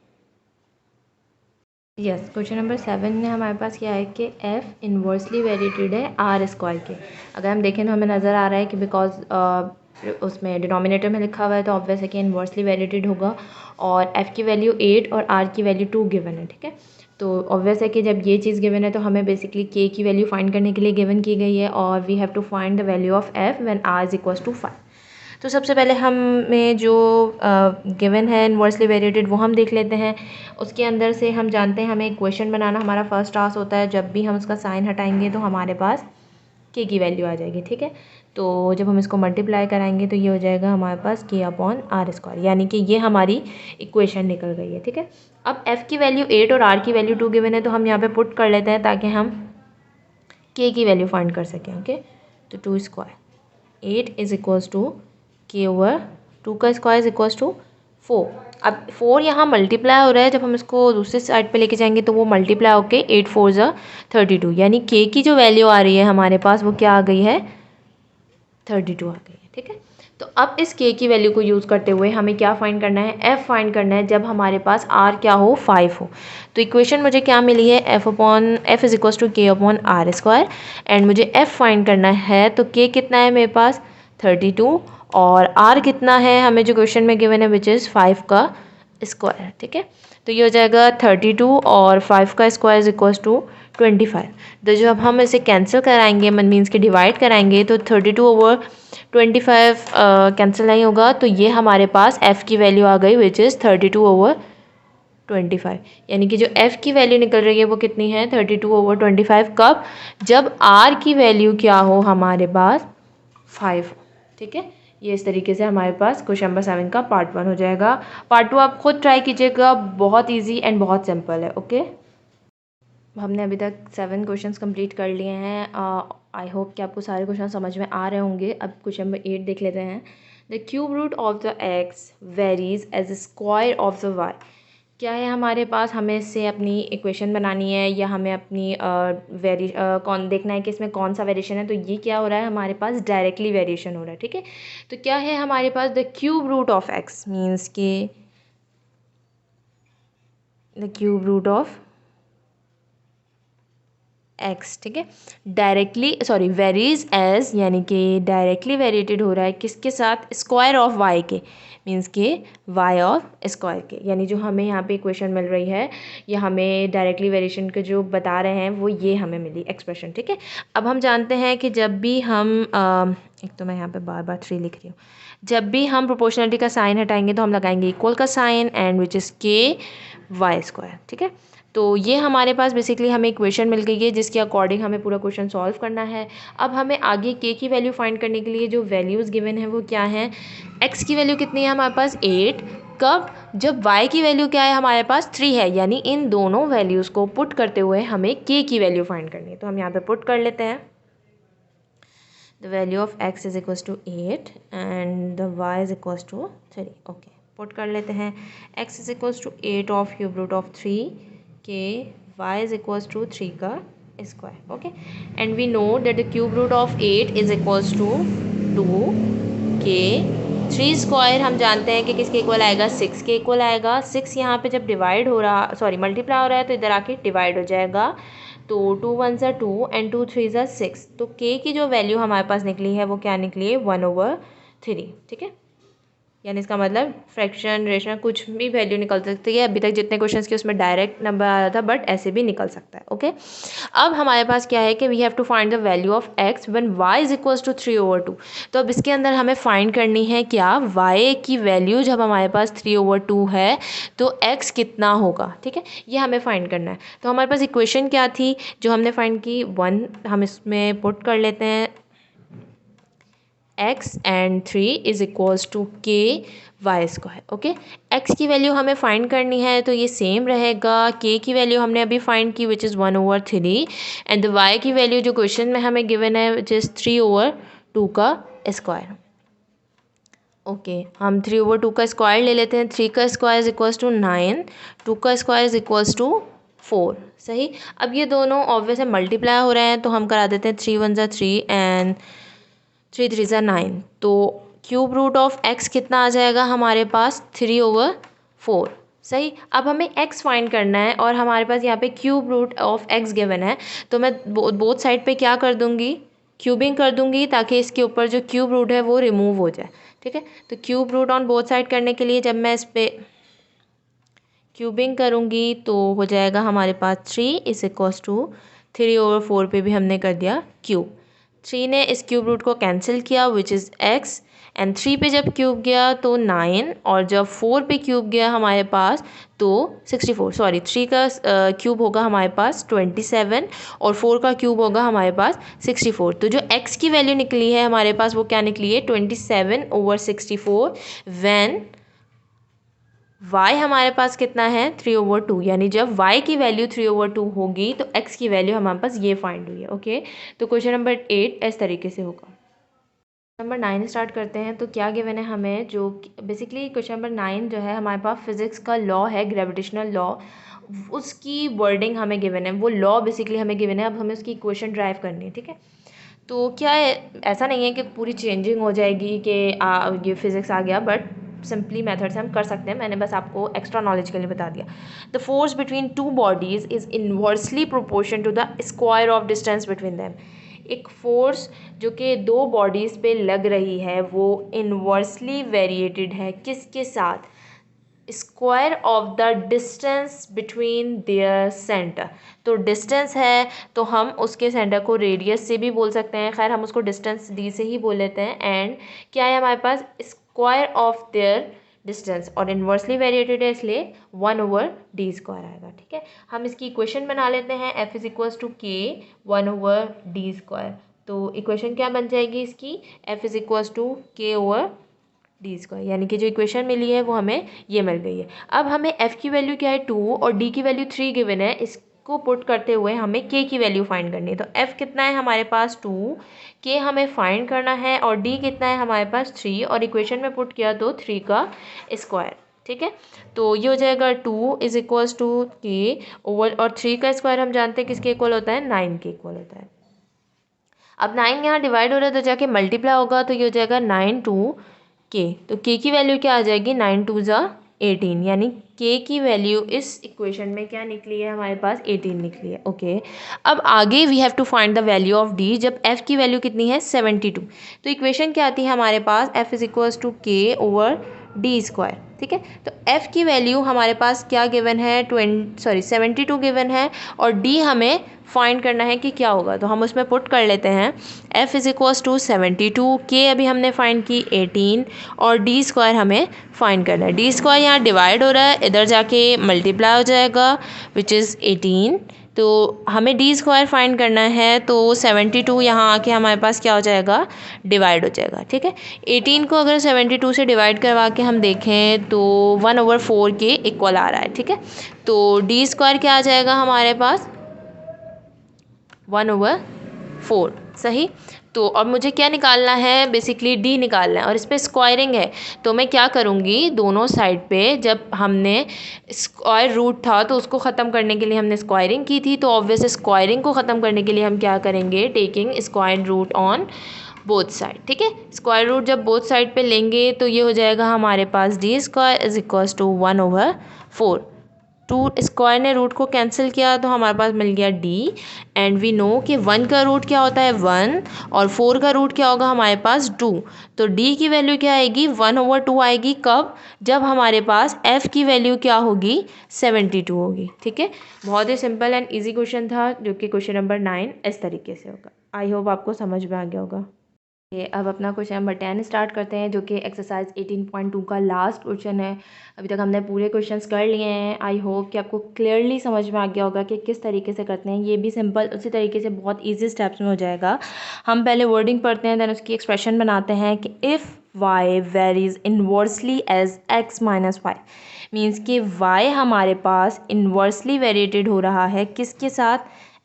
यस, क्वेश्चन नंबर 7 में हमारे पास क्या है कि F इन्वर्सली वेरिएटेड है R² के। अगर हम देखें तो हमें नज़र आ रहा है कि बिकॉज उसमें डिनोमिनेटर में लिखा हुआ है तो ऑब्वियस है कि इन्वर्सली वेरिएटेड होगा और F की वैल्यू 8 और R की वैल्यू 2 गिवन है। ठीक है, तो ऑब्वियस है कि जब ये चीज़ गिवन है तो हमें बेसिकली K की वैल्यू फाइंड करने के लिए गिवन की गई है और we have to find the value of F when R is equals to 5। तो सबसे पहले हमें जो गिवन है इन्वर्सली वेरिएटेड वो हम देख लेते हैं। उसके अंदर से हम जानते हैं हमें इक्वेशन बनाना हमारा फर्स्ट टास्क होता है। जब भी हम उसका साइन हटाएंगे तो हमारे पास K की वैल्यू आ जाएगी। ठीक है, तो जब हम इसको मल्टीप्लाई कराएंगे तो ये हो जाएगा हमारे पास K/R², यानी कि ये हमारी इक्वेशन निकल गई है। ठीक है, अब F की वैल्यू 8 और R की वैल्यू 2 गिवन है तो हम यहाँ पे पुट कर लेते हैं ताकि हम K की वैल्यू फाइंड कर सकें। ओके, तो 2² 8 इज इक्वल्स टू K/2 का स्क्वायर इज इक्वल्स टू 4। अब 4 यहाँ मल्टीप्लाई हो रहा है, जब हम इसको दूसरे साइड पे लेके जाएंगे तो वो मल्टीप्लाई होके 8 4 ज़ा 32, यानी के की जो वैल्यू आ रही है हमारे पास वो क्या आ गई है, 32 आ गई है। ठीक है, तो अब इस के की वैल्यू को यूज़ करते हुए हमें क्या फाइंड करना है, एफ़ फाइंड करना है जब हमारे पास आर क्या हो, 5 हो। तो इक्वेशन मुझे क्या मिली है, एफ इज इक्वल्स टू के अपॉन आर स्क्वायर, एंड मुझे एफ़ फाइंड करना है। तो के कितना है मेरे पास, 32, और आर कितना है हमें जो क्वेश्चन में गिवन है, विच इज़ 5 का स्क्वायर। ठीक है, तो ये हो जाएगा 32 और 5 का स्क्वायर इज इक्वल्स टू 25। तो जब हम इसे कैंसिल कराएंगे, मीन्स के डिवाइड कराएंगे, तो 32 ओवर 25 कैंसिल नहीं होगा, तो ये हमारे पास f की वैल्यू आ गई, विच इज़ 32 ओवर 25। यानी कि जो f की वैल्यू निकल रही है वो कितनी है, 32 ओवर 25। कब, जब r की वैल्यू क्या हो हमारे पास, 5। ठीक है, ये इस तरीके से हमारे पास क्वेश्चन नंबर 7 का पार्ट 1 हो जाएगा। पार्ट 2 आप खुद ट्राई कीजिएगा, बहुत ईजी एंड बहुत सिंपल है। ओके, हमने अभी तक 7 क्वेश्चंस कंप्लीट कर लिए हैं। आई होप कि आपको सारे क्वेश्चन समझ में आ रहे होंगे। अब क्वेश्चन नंबर 8 देख लेते हैं। The cube root of the x varies as square of the y. क्या है हमारे पास, हमें इससे अपनी इक्वेशन बनानी है या हमें अपनी कौन देखना है कि इसमें कौन सा वेरिएशन है। तो ये क्या हो रहा है हमारे पास, डायरेक्टली वेरिएशन हो रहा है। ठीक है, तो क्या है हमारे पास, the cube root of x means के the cube root of x. ठीक है, डायरेक्टली सॉरी वेरीज एज, यानी कि डायरेक्टली वेरिएटेड हो रहा है किसके साथ, स्क्वायर ऑफ वाई के, मीन्स के वाई ऑफ स्क्वायर के। यानी जो हमें यहाँ पे इक्वेशन मिल रही है, ये हमें डायरेक्टली वेरिएशन के जो बता रहे हैं वो ये हमें मिली एक्सप्रेशन। ठीक है, अब हम जानते हैं कि जब भी हम एक तो मैं यहाँ पे बार बार 3 लिख रही हूँ, जब भी हम प्रोपोर्शनलिटी का साइन हटाएंगे तो हम लगाएंगे इक्वल का साइन, एंड विच इज़ के वाई स्क्वायर। ठीक है, तो ये हमारे पास बेसिकली हमें इक्वेशन मिल गई है जिसके अकॉर्डिंग हमें पूरा क्वेश्चन सॉल्व करना है। अब हमें आगे के की वैल्यू फाइंड करने के लिए जो वैल्यूज़ गिवन है वो क्या है, एक्स की वैल्यू कितनी है हमारे पास, 8। कब, जब y की वैल्यू क्या है हमारे पास, 3 है। यानी इन दोनों वैल्यूज़ को पुट करते हुए हमें k की वैल्यू फाइंड करनी है। तो हम यहाँ पे पुट कर लेते हैं, the value of x is equals to 8 and the y is equals to 3। Okay, put कर लेते हैं, x is equals to 8 of cube root of 3 के y इज इक्वल्स टू 3 का square. Okay, and we know that the cube root of 8 is equals to 2 के 3 square. हम जानते हैं कि किसके इक्वल आएगा, 6 के इक्वल आएगा। 6 यहाँ पे जब डिवाइड हो रहा, सॉरी मल्टीप्लाई हो रहा है, तो इधर आके डिवाइड हो जाएगा। तो 2 1 ज़ा 2 एंड 2 3 ज़ा 6। तो के की जो वैल्यू हमारे पास निकली है वो क्या निकली है, 1/3। ठीक है, यानी इसका मतलब फ्रैक्शन, रेशनल, कुछ भी वैल्यू निकल सकती है। अभी तक जितने क्वेश्चंस किए उसमें डायरेक्ट नंबर आ रहा था, बट ऐसे भी निकल सकता है। ओके, अब हमारे पास क्या है कि we have to find the value of x when y is equals to 3/2। तो अब इसके अंदर हमें फाइंड करनी है क्या, वाई की वैल्यू जब हमारे पास 3/2 है तो एक्स कितना होगा। ठीक है, ये हमें फाइंड करना है। तो हमारे पास इक्वेशन क्या थी जो हमने फाइंड की, 1 हम इसमें पुट कर लेते हैं, x and 3 is equals to k y square. Okay, x की वैल्यू हमें फाइंड करनी है तो ये सेम रहेगा, k की वैल्यू हमने अभी फाइंड की which is 1/3, and the y की वैल्यू जो क्वेश्चन में हमें गिवन है विच इज़ 3/2 का स्क्वायर। ओके, हम 3/2 का स्क्वायर ले लेते हैं। 3 का स्क्वायर इज इक्वल्स टू 9, 2 का स्क्वायर इज इक्वल्स टू 4। सही, अब ये दोनों ऑब्वियस है मल्टीप्लाई हो रहे हैं तो हम करा देते हैं 3 1 ज़ा 3 एंड 3 3 ज़ा 9। तो क्यूब रूट ऑफ एक्स कितना आ जाएगा हमारे पास, 3/4। सही, अब हमें x फाइंड करना है और हमारे पास यहाँ पे cube root of x given है। तो मैं बोथ साइड पे क्या कर दूँगी, क्यूबिंग कर दूँगी, ताकि इसके ऊपर जो क्यूब रूट है वो रिमूव हो जाए। ठीक है, तो cube root on both side करने के लिए जब मैं इस पर क्यूबिंग करूँगी तो हो जाएगा हमारे पास 3 इज इक्वल्स टू 3/4 पे भी हमने कर दिया क्यूब। 3 ने इस क्यूब रूट को कैंसिल किया विच इज़ x, एंड 3 पे जब क्यूब गया तो 9, और जब 4 पे क्यूब गया हमारे पास तो 64। सॉरी, 3 का क्यूब होगा हमारे पास 27 और 4 का क्यूब होगा हमारे पास 64। तो जो x की वैल्यू निकली है हमारे पास वो क्या निकली है, 27/64, व्हेन y हमारे पास कितना है, 3/2। यानी जब y की वैल्यू 3/2 होगी तो x की वैल्यू हमारे पास ये फाइंड हुई है। ओके, तो क्वेश्चन नंबर 8 इस तरीके से होगा। नंबर 9 स्टार्ट करते हैं। तो क्या गिवन है हमें, जो बेसिकली क्वेश्चन नंबर 9 जो है हमारे पास फिजिक्स का लॉ है, ग्रेविटेशनल लॉ, उसकी वर्डिंग हमें गिवन है, वो लॉ बेसिकली हमें गिवन है। अब हमें उसकी इक्वेशन ड्राइव करनी है, ठीक है। तो क्या है, ऐसा नहीं है कि पूरी चेंजिंग हो जाएगी कि ये फिज़िक्स आ गया, बट सिंपली मेथड से हम कर सकते हैं। मैंने बस आपको एक्स्ट्रा नॉलेज के लिए बता दिया। The force between two bodies is inversely proportion to the square of distance between them. एक फोर्स जो कि दो बॉडीज़ पे लग रही है वो इन्वर्सली वेरिएटेड है किसके साथ, square of the distance between their centre. तो डिस्टेंस है तो हम उसके सेंटर को रेडियस से भी बोल सकते हैं, खैर हम उसको डिस्टेंस डी से ही बोल लेते हैं। एंड क्या है हमारे पास, स्क्वायर ऑफ देयर डिस्टेंस, और इन्वर्सली वेरिएटेड है इसलिए 1/d² आएगा, ठीक है। हम इसकी इक्वेशन बना लेते हैं, f is equals to k 1/d²। तो इक्वेशन क्या बन जाएगी इसकी, f is equals to k/d², यानी कि जो इक्वेशन मिली है वो हमें ये मिल गई है। अब हमें f की वैल्यू क्या है 2 और d की वैल्यू 3 गिवन है। इसको पुट करते हुए हमें k की वैल्यू फाइंड करनी है। तो f कितना है हमारे पास 2, k हमें फाइंड करना है, और d कितना है हमारे पास 3, और इक्वेशन में पुट किया तो 3 का स्क्वायर, ठीक है। तो ये हो जाएगा 2 is equals to k over, और 3 का स्क्वायर हम जानते हैं किसके इक्वल होता है, 9 के इक्वल होता है। अब 9 यहाँ डिवाइड हो रहा है तो जाके मल्टीप्लाई होगा, तो ये हो जाएगा 9 2 k। तो k की वैल्यू क्या आ जाएगी, 9 2 ज़ा 18, यानी k की वैल्यू इस इक्वेशन में क्या निकली है हमारे पास, 18 निकली है, ओके। अब आगे we have to find the value of d, जब f की वैल्यू कितनी है 72। तो इक्वेशन क्या आती है हमारे पास, f is equals to k/d², ठीक है। तो f की वैल्यू हमारे पास क्या गिवन है, 72 गिवन है, और d हमें फाइंड करना है कि क्या होगा। तो हम उसमें पुट कर लेते हैं, f is equals to 72, k अभी हमने फाइंड की 18, और d² हमें फाइंड करना है। d² यहाँ डिवाइड हो रहा है, इधर जाके मल्टीप्लाई हो जाएगा विच इज़ 18। तो हमें d² फाइंड करना है, तो 72 यहाँ आके हमारे पास क्या हो जाएगा, डिवाइड हो जाएगा, ठीक है। 18 को अगर 72 से डिवाइड करवा के हम देखें तो 1/4 के इक्वल आ रहा है, ठीक है। तो d² क्या आ जाएगा हमारे पास, 1/4, सही। तो अब मुझे क्या निकालना है, बेसिकली d निकालना है, और इस पर स्क्वायरिंग है। तो मैं क्या करूँगी, दोनों साइड पे जब हमने स्क्वायर रूट था तो उसको ख़त्म करने के लिए हमने स्क्वायरिंग की थी, तो ऑब्वियस स्क्वायरिंग को ख़त्म करने के लिए हम क्या करेंगे, taking square root on both side, ठीक है। स्क्वायर रूट जब बोथ साइड पे लेंगे तो ये हो जाएगा हमारे पास d² is equals to 1/4। Two square ने रूट को कैंसिल किया तो हमारे पास मिल गया d, एंड वी नो कि 1 का रूट क्या होता है 1, और 4 का रूट क्या होगा हमारे पास 2। तो d की वैल्यू क्या आएगी, 1/2 आएगी, कब, जब हमारे पास f की वैल्यू क्या होगी, 72 होगी, ठीक है। बहुत ही सिंपल एंड ईजी क्वेश्चन था, जो कि क्वेश्चन नंबर 9 इस तरीके से होगा। आई होप आपको समझ में आ गया होगा। अब अपना क्वेश्चन नंबर 10 स्टार्ट करते हैं, जो कि एक्सरसाइज 18.2 का लास्ट क्वेश्चन है। अभी तक हमने पूरे क्वेश्चंस कर लिए हैं। आई होप कि आपको क्लियरली समझ में आ गया होगा कि किस तरीके से करते हैं। ये भी सिंपल उसी तरीके से बहुत इजी स्टेप्स में हो जाएगा। हम पहले वर्डिंग पढ़ते हैं, देन उसकी एक्सप्रेशन बनाते हैं कि if y varies inversely as x minus 5, means कि y हमारे पास इन्वर्सली वेरिएटेड हो रहा है किसके साथ,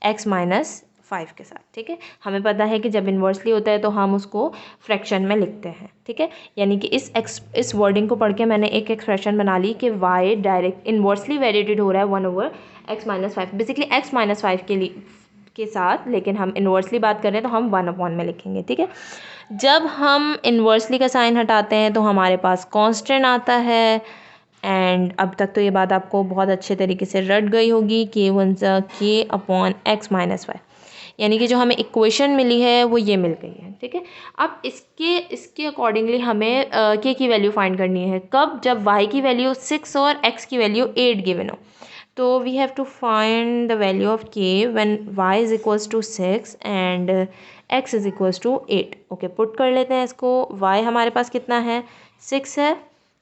x माइनस 5 के साथ, ठीक है। हमें पता है कि जब इन्वर्सली होता है तो हम उसको फ्रैक्शन में लिखते हैं, ठीक है। यानी कि इस वर्डिंग को पढ़ के मैंने एक एक्सप्रेशन बना ली कि y डायरेक्ट इन्वर्सली वेरिएटेड हो रहा है 1/x minus 5, basically x minus 5 के साथ, लेकिन हम इन्वर्सली बात कर रहे हैं तो हम 1/, में लिखेंगे, ठीक है। जब हम इन्वर्सली का साइन हटाते हैं तो हमारे पास कॉन्स्टेंट आता है, एंड अब तक तो ये बात आपको बहुत अच्छे तरीके से रट गई होगी, k1 k/x माइनस 5, यानी कि जो हमें इक्वेशन मिली है वो ये मिल गई है, ठीक है। अब इसके अकॉर्डिंगली हमें k की वैल्यू फाइंड करनी है, कब, जब y की वैल्यू 6 और x की वैल्यू 8 गिवन हो। तो we have to find the value of k when y is equals to 6 and x is equals to 8। Okay, put कर लेते हैं इसको। y हमारे पास कितना है, 6 है,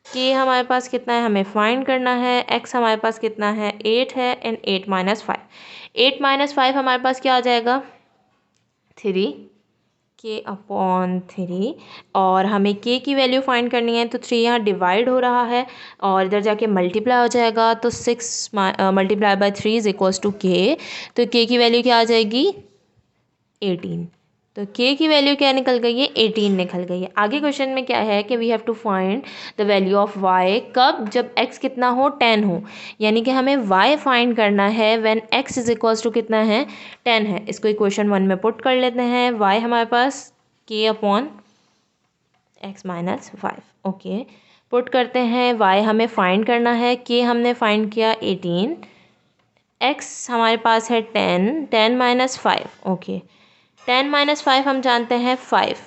k हमारे पास कितना है हमें फाइंड करना है, x हमारे पास कितना है 8 है, एंड 8 माइनस 5, 8 माइनस 5 हमारे पास क्या आ जाएगा 3, k/3, और हमें k की वैल्यू फाइंड करनी है। तो 3 यहाँ डिवाइड हो रहा है और इधर जाके मल्टीप्लाई हो जाएगा, तो 6 × 3 इज इक्वल्स टू k। तो k की वैल्यू क्या आ जाएगी 18, तो k की वैल्यू क्या निकल गई है, 18 निकल गई है। आगे क्वेश्चन में क्या है कि we have to find the value of y कब, जब x कितना हो, 10 हो। यानी कि हमें y फाइंड करना है when x is equals to कितना है, 10 है। इसको इक्वेशन 1 में पुट कर लेते हैं। y हमारे पास k upon x minus 5, okay. Put करते हैं, y हमें फाइंड करना है, k हमने फाइंड किया 18, x हमारे पास है 10 माइनस 5, ओके। 10 माइनस 5 हम जानते हैं 5।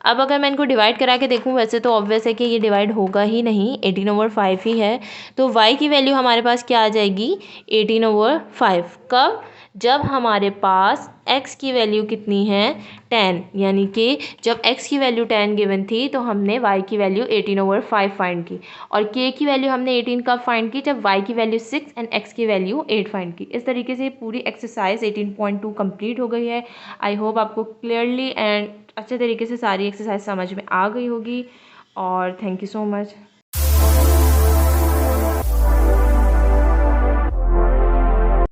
अब अगर मैं इनको डिवाइड करा के देखूँ, वैसे तो ऑब्वियस है कि ये डिवाइड होगा ही नहीं, 18/5 ही है। तो y की वैल्यू हमारे पास क्या आ जाएगी, 18/5। कब, जब हमारे पास x की वैल्यू कितनी है, 10। यानी कि जब x की वैल्यू 10 गिवन थी तो हमने y की वैल्यू 18/5 फाइंड की, और k की वैल्यू हमने 18 कब फाइंड की, जब y की वैल्यू 6 एंड x की वैल्यू 8 फाइंड की। इस तरीके से पूरी एक्सरसाइज 18.2 कंप्लीट हो गई है। आई होप आपको क्लियरली एंड अच्छे तरीके से सारी एक्सरसाइज समझ में आ गई होगी, और थैंक यू सो मच।